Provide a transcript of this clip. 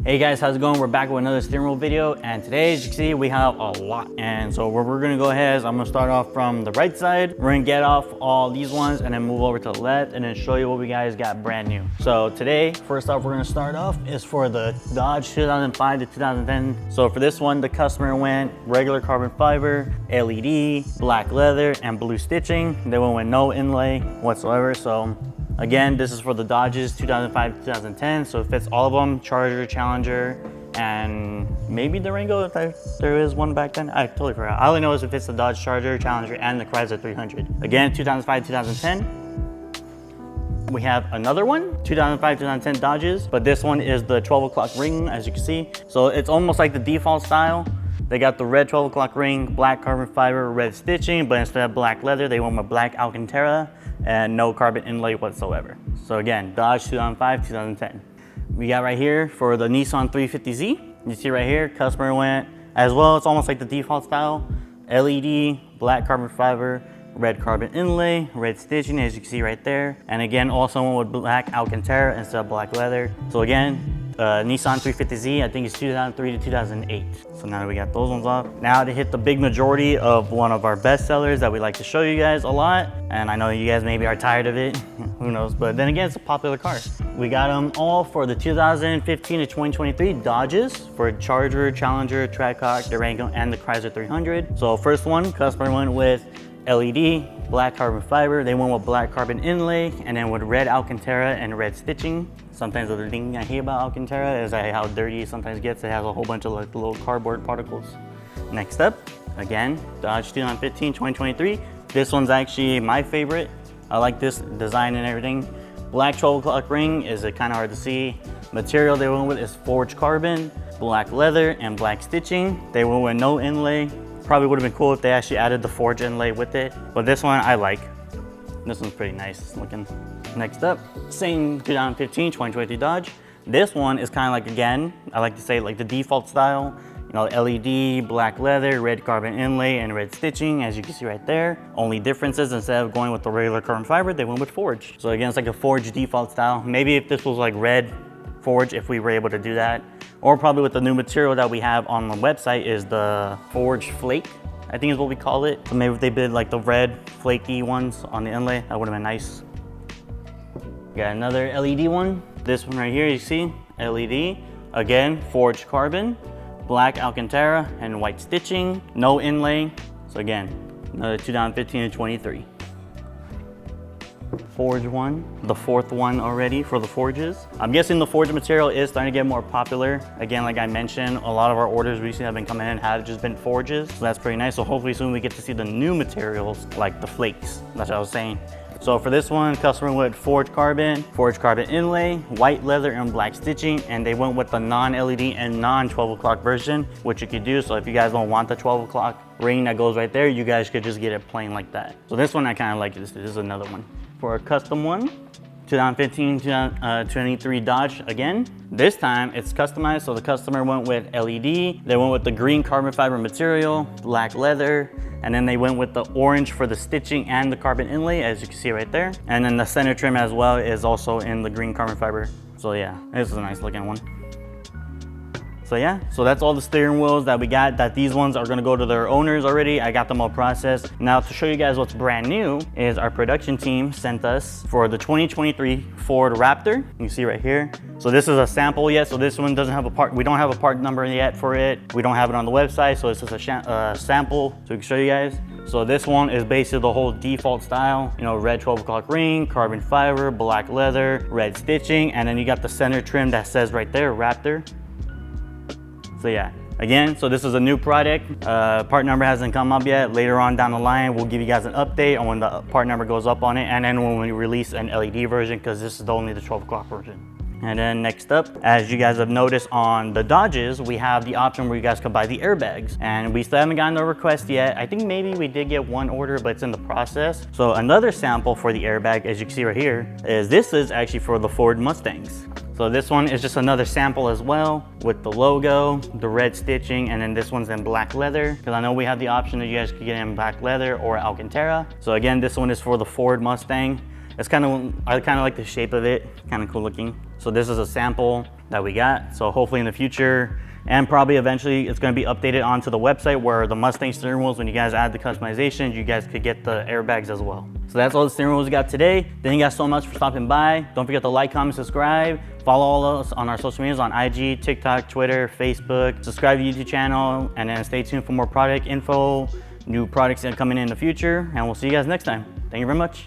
Hey guys, how's it going? We're back with another steering wheel video, and today, as you can see, we have a lot. And so what we're gonna go ahead is I'm gonna start off from the right side. We're gonna get off all these ones and then move over to the left and then show you what we guys got brand new. So today, first off, we're gonna start off is for the Dodge 2005 to 2010. So for this one, the customer went regular carbon fiber, LED, black leather, and blue stitching. They went with no inlay whatsoever. So again, this is for the Dodges 2005 to 2010, so it fits all of them, Charger, Challenger, and maybe Durango if there is one back then. I totally forgot. I only know is it fits the Dodge Charger, Challenger, and the Chrysler 300. Again, 2005 2010. We have another one, 2005 2010 Dodges, but this one is the 12 o'clock ring, as you can see. So it's almost like the default style. They got the red 12 o'clock ring, black carbon fiber, red stitching, but instead of black leather, they went with black Alcantara and no carbon inlay whatsoever. So again, Dodge 2005, 2010. We got right here for the Nissan 350Z. You see right here, customer went as well. It's almost like the default style. LED, black carbon fiber, red carbon inlay, red stitching, as you can see right there. And again, also went with black Alcantara instead of black leather. So again, Nissan 350Z, I think it's 2003 to 2008. So now that we got those ones off, now to hit the big majority of one of our best sellers that we like to show you guys a lot. And I know you guys maybe are tired of it, who knows, but then again, it's a popular car. We got them all for the 2015 to 2023 Dodges for Charger, Challenger, Trackhawk, Durango, and the Chrysler 300. So first one, customer went with LED, black carbon fiber. They went with black carbon inlay, and then with red Alcantara and red stitching. Sometimes the thing I hate about Alcantara is how dirty it sometimes gets. It has a whole bunch of like little cardboard particles. Next up, again, Dodge 2015, 2023. This one's actually my favorite. I like this design and everything. Black 12 o'clock ring is kind of hard to see. Material they went with is forged carbon, black leather, and black stitching. They went with no inlay. Probably would have been cool if they actually added the forge inlay with it, but this one I like. This one's pretty nice looking. Next up, same 2015, 2023 Dodge. This one is kind of like, again, I like to say like the default style. You know, LED, black leather, red carbon inlay, and red stitching, as you can see right there. Only differences, instead of going with the regular carbon fiber, they went with forge. So again, it's like a forge default style. Maybe if this was like red forge, if we were able to do that. Or probably with the new material that we have on the website is the forged flake, I think is what we call it. So maybe if they did like the red flaky ones on the inlay, that would have been nice. Got another LED one. This one right here, you see, LED. Again, forged carbon, black Alcantara, and white stitching, no inlay. So again, another 2015 and 23. Forge one, the fourth one already for the forges. I'm guessing the forge material is starting to get more popular. Again, like I mentioned, a lot of our orders recently have been coming in have just been forges. So that's pretty nice. So hopefully soon we get to see the new materials like the flakes. That's what I was saying. So for this one, customer went forged carbon inlay, white leather, and black stitching, and they went with the non-LED and non-12 o'clock version, which you could do. So if you guys don't want the 12 o'clock ring that goes right there, you guys could just get it plain like that. So this one I kind of like. This is another one. For a custom one, 2015 to 23 Dodge again. This time it's customized, so the customer went with LED, they went with the green carbon fiber material, black leather, and then they went with the orange for the stitching and the carbon inlay, as you can see right there. And then the center trim as well is also in the green carbon fiber. So yeah, this is a nice looking one. So yeah, so that's all the steering wheels that we got, that these ones are gonna go to their owners already. I got them all processed. Now to show you guys what's brand new is our production team sent us for the 2023 Ford Raptor. You see right here. So this is a sample yet, so this one doesn't have a part, we don't have a part number yet for it. We don't have it on the website, so it's just a sample so we can show you guys. So this one is basically the whole default style, you know, red 12 o'clock ring, carbon fiber, black leather, red stitching, and then you got the center trim that says right there, Raptor. So yeah, again, so this is a new product. Part number hasn't come up yet. Later on down the line, we'll give you guys an update on when the part number goes up on it, and then when we release an LED version, because this is only the 12 o'clock version. And then next up, as you guys have noticed on the Dodges, we have the option where you guys can buy the airbags. And we still haven't gotten a request yet. I think maybe we did get one order, but it's in the process. So another sample for the airbag, as you can see right here, is this is actually for the Ford Mustangs. So this one is just another sample as well with the logo, the red stitching, and then this one's in black leather. Because I know we have the option that you guys could get in black leather or Alcantara. So again, this one is for the Ford Mustang. It's I kind of like the shape of it, kind of cool looking. So this is a sample that we got. So hopefully in the future, and probably eventually, it's going to be updated onto the website where the Mustang steering wheels, when you guys add the customizations, you guys could get the airbags as well. So that's all the steering wheels we got today. Thank you guys so much for stopping by. Don't forget to like, comment, subscribe. Follow all of us on our social medias on IG, TikTok, Twitter, Facebook. Subscribe to the YouTube channel, and then stay tuned for more product info, new products that are coming in the future. And we'll see you guys next time. Thank you very much.